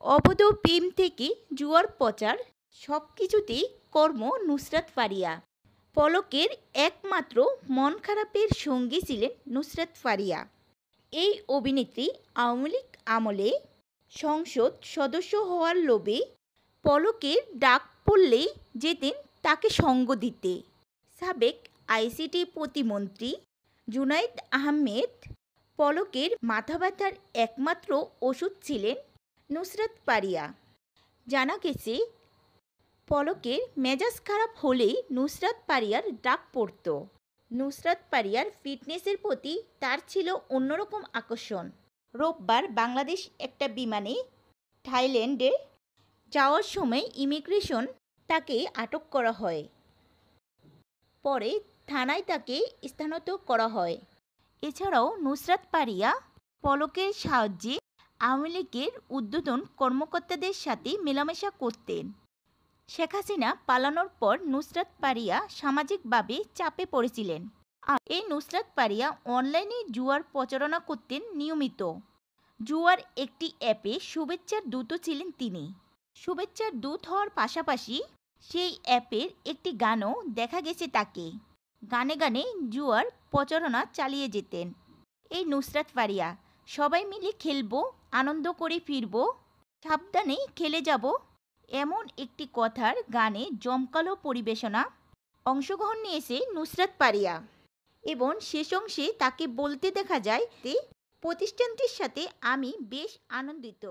অবৈধ প্রেম থেকে জুয়ার প্রচার সব কিছুতেই কর্ম নুসরাত ফারিয়া। পলকের একমাত্র মন খারাপের সঙ্গী ছিলেন নুসরাত ফারিয়া। এই অভিনেত্রী আওয়ামী লীগ আমলে সংসদ সদস্য হওয়ার লোভে পলকের ডাক পড়লেই যেতেন তাকে সঙ্গ দিতে। সাবেক আইসিটি প্রতিমন্ত্রী জুনাইদ আহমেদ পলকের মাথা ব্যথার একমাত্র ওষুধ ছিলেন নুসরাত ফারিয়া। জানা গেছে, পলকের মেজাজ খারাপ হলেই নুসরাত ফারিয়ার ডাক পড়ত। নুসরাত ফারিয়ার ফিটনেসের প্রতি তার ছিল অন্যরকম আকর্ষণ। রোববার বাংলাদেশ একটা বিমানে থাইল্যান্ডে যাওয়ার সময় ইমিগ্রেশন তাকে আটক করা হয়। পরে থানায় তাকে স্থানান্তর করা হয়। এছাড়াও নুসরাত ফারিয়া পলকের সাহায্যে আওয়ামী লীগের ঊর্ধ্বতন কর্মকর্তাদের সাথে মেলামেশা করতেন। শেখ হাসিনা পালানোর পর নুসরাত ফারিয়া সামাজিকভাবে চাপে পড়েছিলেন। আর এই নুসরাত ফারিয়া অনলাইনে জুয়ার প্রচারণা করতেন নিয়মিত। জুয়ার একটি অ্যাপে শুভেচ্ছার দূতও ছিলেন তিনি। শুভেচ্ছার দূত হওয়ার পাশাপাশি সেই অ্যাপের একটি গানও দেখা গেছে তাকে। গানে গানে জুয়ার প্রচারণা চালিয়ে যেতেন এই নুসরাত ফারিয়া। সবাই মিলে খেলবো, আনন্দ করে ফিরবো, সাবধানে খেলে যাব, এমন একটি কথার গানে জমকালো পরিবেশনা অংশগ্রহণ নিয়েছে নুসরাত ফারিয়া। এবং শেষ অংশে তাকে বলতে দেখা যায় যে প্রতিষ্ঠানটির সাথে আমি বেশ আনন্দিত।